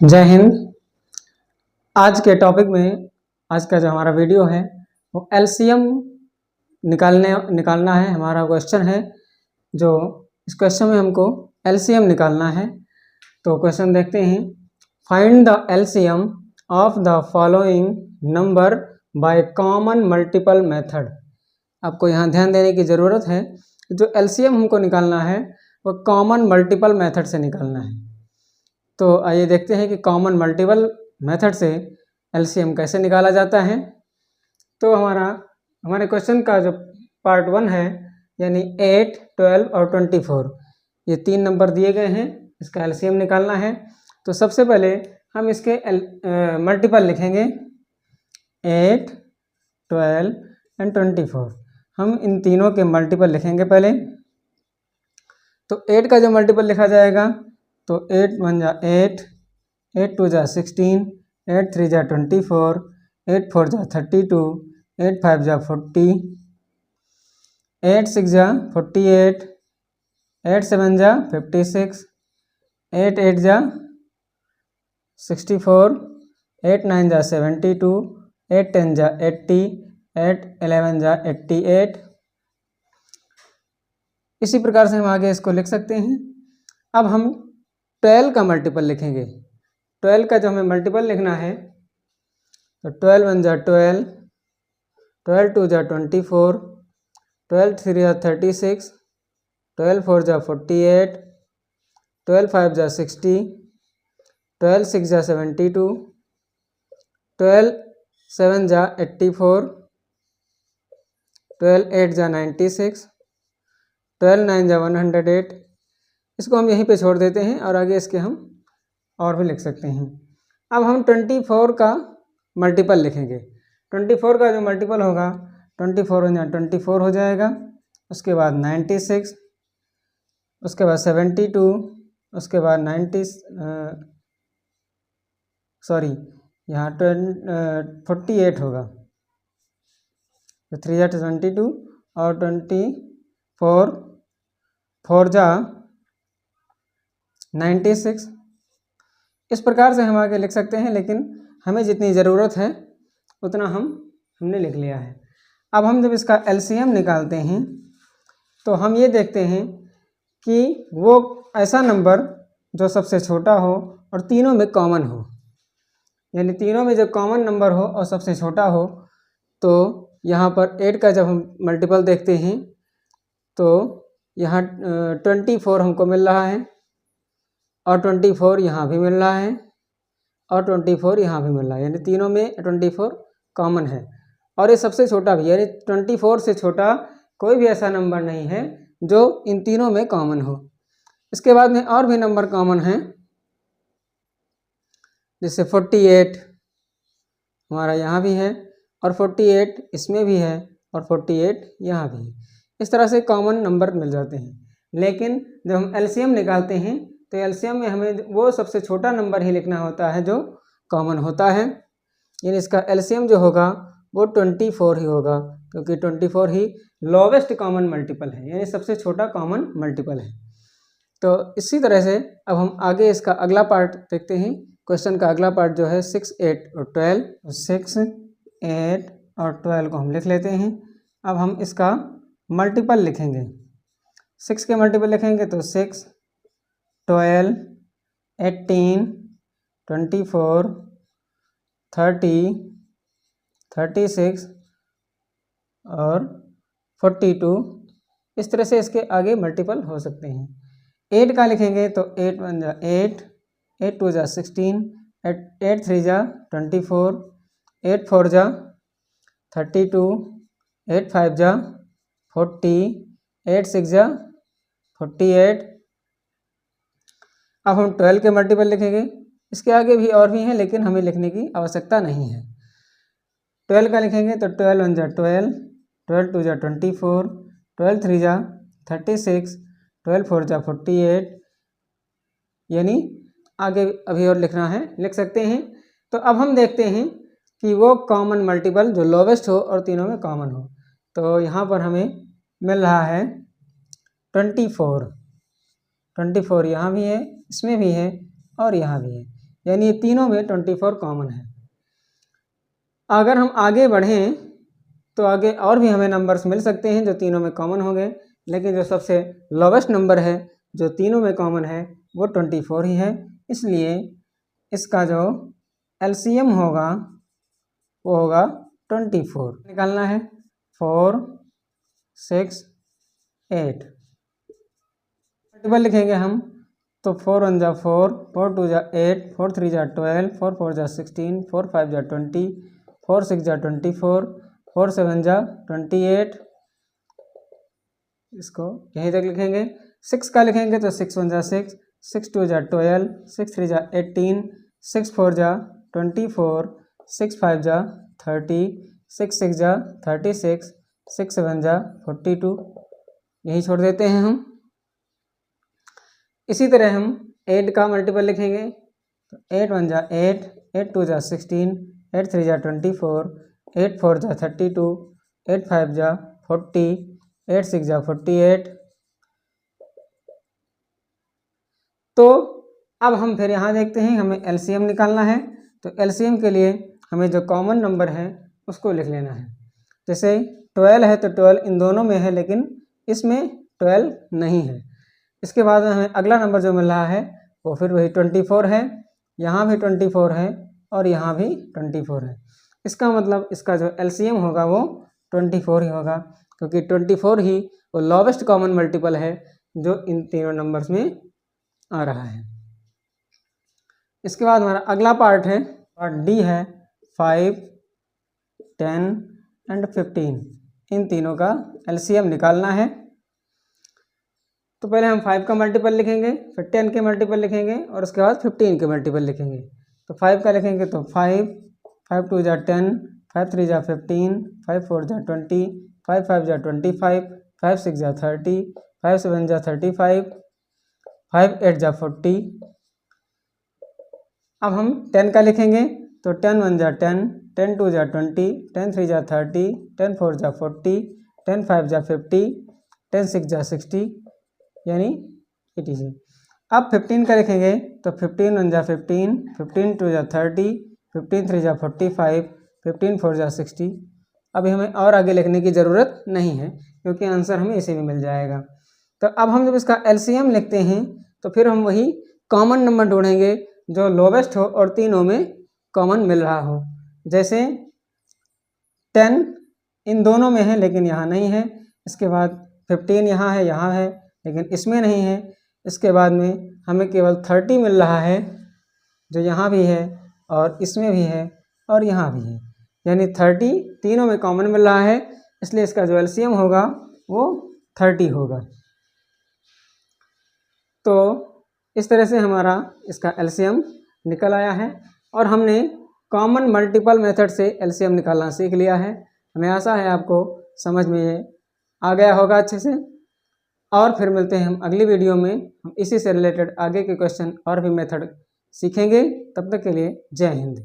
जय हिंद। आज के टॉपिक में आज का जो हमारा वीडियो है वो एलसीएम निकालना है। हमारा क्वेश्चन है जो इस क्वेश्चन में हमको एलसीएम निकालना है। तो क्वेश्चन देखते हैं। Find the LCM of the following number by common multiple method. आपको यहाँ ध्यान देने की ज़रूरत है। जो एलसीएम हमको निकालना है वो कॉमन मल्टीपल मेथड से निकालना है। तो आइए देखते हैं कि कॉमन मल्टीपल मेथड से एलसीएम कैसे निकाला जाता है। तो हमारे क्वेश्चन का जो पार्ट 1 है यानी 8, 12 और 24 ये 3 नंबर दिए गए हैं। इसका एलसीएम निकालना है। तो सबसे पहले हम इसके मल्टीपल लिखेंगे 8, 12 एंड 24। हम इन तीनों के मल्टीपल लिखेंगे पहले। तो 8 का जो मल्टीपल लिखा जाएगा तो 8 1 जा 8, 8 2 जा 16, 8 3 जा 24, 8 4 जा 32, 8 5 जा 40, 8 6 जा 48, 8 7 जा 56, 8 8 जा 64, 8 9 जा 72, 8 10 जा 80, 8 11 जा 88। इसी प्रकार से हम आगे इसको लिख सकते हैं। अब हम 12 का मल्टीपल लिखेंगे। 12 का जो हमें मल्टीपल लिखना है तो 12 1 जा 12, 12 2 जा 24, 12 3 जा 36, 12 4 जा 48, 12 5 जा 60, 12 6 जा 72, 12 7 जा 84, 12 8 जा 96, 12 9 जा 108। इसको हम यहीं पे छोड़ देते हैं और आगे इसके हम और भी लिख सकते हैं। अब हम 24 का मल्टीपल लिखेंगे। 24 का जो मल्टीपल होगा 24 1 जा 24 हो जाएगा। उसके बाद 96, उसके बाद 72, उसके बाद 48 होगा। तो 3 जा 22 और 24 4 जा 96। इस प्रकार से हम आगे लिख सकते हैं, लेकिन हमें जितनी ज़रूरत है उतना हमने लिख लिया है। अब हम जब इसका एलसीएम निकालते हैं तो हम ये देखते हैं कि वो ऐसा नंबर जो सबसे छोटा हो और तीनों में कॉमन हो, यानी तीनों में जो कॉमन नंबर हो और सबसे छोटा हो। तो यहाँ पर 8 का जब हम मल्टीपल देखते हैं तो यहाँ 24 हमको मिल रहा है और 24 यहाँ भी मिल रहा है और 24 यहाँ भी मिल रहा है, यानी तीनों में 24 कॉमन है। और ये सबसे छोटा भी, यानी 24 से छोटा कोई भी ऐसा नंबर नहीं है जो इन तीनों में कॉमन हो। इसके बाद में और भी नंबर कॉमन हैं, जैसे 48 हमारा यहाँ भी है और 48 इसमें भी है और 48 यहाँ भी है। इस तरह से कॉमन नंबर मिल जाते हैं। लेकिन जब हम एलसीएम निकालते हैं तो एलसीएम में हमें वो सबसे छोटा नंबर ही लिखना होता है जो कॉमन होता है, यानी इसका एलसीएम जो होगा वो 24 ही होगा, क्योंकि 24 ही लोवेस्ट कॉमन मल्टीपल है, यानी सबसे छोटा कॉमन मल्टीपल है। तो इसी तरह से अब हम आगे इसका अगला पार्ट देखते हैं। क्वेश्चन का अगला पार्ट जो है 6 8 और 12, 6 8 और 12 को हम लिख लेते हैं। अब हम इसका मल्टीपल लिखेंगे। 6 के मल्टीपल लिखेंगे तो 6 12 18 24 30 36 और 42। इस तरह से इसके आगे मल्टीपल हो सकते हैं। 8 का लिखेंगे तो 8 1 जा 8, 8 2 जा 16, 8 3 जा 24, 8 4 जा 32, 8 5 जा 40, 8 6 जा 48। अब हम 12 के मल्टीपल लिखेंगे। इसके आगे भी और भी हैं, लेकिन हमें लिखने की आवश्यकता नहीं है। 12 का लिखेंगे तो 12 1 जा 12, 12 2 जा 24, 12 3 जा 36, 12 4 जा 48, यानी आगे अभी और लिखना है, लिख सकते हैं। तो अब हम देखते हैं कि वो कॉमन मल्टीपल जो लोवेस्ट हो और तीनों में कॉमन हो। तो यहाँ पर हमें मिल रहा है 24 यहाँ भी है, इसमें भी है और यहाँ भी है। यानी ये तीनों में 24 कॉमन है। अगर हम आगे बढ़ें तो आगे और भी हमें नंबर्स मिल सकते हैं जो तीनों में कॉमन होंगे, लेकिन जो सबसे लोवेस्ट नंबर है जो तीनों में कॉमन है वो 24 ही है। इसलिए इसका जो एलसीएम होगा वो होगा 24। निकालना है 4, 6, 8। मल्टीपल लिखेंगे हम तो 4 1 जा 4, 4 2 जा 8, 4 3 जा 12, 4 4 जा 16, 4 5 जा 20, 4 6 जा 24, 4 7 जा 28। इसको यहीं तक लिखेंगे। 6 का लिखेंगे तो 6 1 जा 6, 6 2 जा 12, 6 3 जा 18, 6 4 जा 24, 6 5 जा 30, 6 6 जा 36, 6 7 जा 42। यही छोड़ देते हैं हम। इसी तरह हम 8 का मल्टीपल लिखेंगे तो 8 1 जा 8, 8 2 जा 16, 8 3 जा 24, 8 4 जा 32, 8 5 जा 40, 8 6 जा 48। तो अब हम फिर यहाँ देखते हैं हमें एलसीएम निकालना है। तो एलसीएम के लिए हमें जो कॉमन नंबर है उसको लिख लेना है। जैसे 12 है तो 12 इन दोनों में है लेकिन इसमें 12 नहीं है। इसके बाद हमें अगला नंबर जो मिल रहा है वो फिर वही 24 है, यहाँ भी 24 है और यहाँ भी 24 है। इसका मतलब इसका जो एलसीएम होगा वो 24 ही होगा, क्योंकि 24 ही वो लोवेस्ट कॉमन मल्टीपल है जो इन तीनों नंबर्स में आ रहा है। इसके बाद हमारा अगला पार्ट है, पार्ट डी है 5, 10 एंड 15। इन तीनों का एलसीएम निकालना है। तो पहले हम 5 का मल्टीपल लिखेंगे, फिर 10 के मल्टीपल लिखेंगे और उसके बाद 15 के मल्टीपल लिखेंगे। तो 5 का लिखेंगे तो 5, 5 2 जा 10, 5 3 जा 15, 5 4 जा 20, 5 5 जा 25, 5 6 जा 30, 5 7 जा 35, 5 8 जा 40। अब हम 10 का लिखेंगे तो 10 1 जा 10, 10 2 जा 20, 10 3 जा 30, 10 4 जा 40, 10 5 जा 50, 10 6 जा 60 यानी 80। अब 15 का लिखेंगे तो 15 1 जा 15, 15 2 जा 30, 15 3 जा 45, 15 4 जा 60। अभी हमें और आगे लिखने की ज़रूरत नहीं है क्योंकि आंसर हमें इसी में मिल जाएगा। तो अब हम जब इसका एलसीएम लिखते हैं तो फिर हम वही कॉमन नंबर ढूंढेंगे जो लोवेस्ट हो और तीनों में कॉमन मिल रहा हो। जैसे 10 इन दोनों में है लेकिन यहाँ नहीं है। इसके बाद 15 यहाँ है लेकिन इसमें नहीं है। इसके बाद में हमें केवल 30 मिल रहा है जो यहाँ भी है और इसमें भी है और यहाँ भी है, यानी 30 तीनों में कॉमन मिल रहा है, इसलिए इसका जो एलसीएम होगा वो 30 होगा। तो इस तरह से हमारा इसका एलसीएम निकल आया है और हमने कॉमन मल्टीपल मेथड से एलसीएम निकालना सीख लिया है। हमें आशा है आपको समझ में आ गया होगा अच्छे से। और फिर मिलते हैं हम अगली वीडियो में। हम इसी से रिलेटेड आगे के क्वेश्चन और भी मेथड सीखेंगे। तब तक के लिए जय हिंद।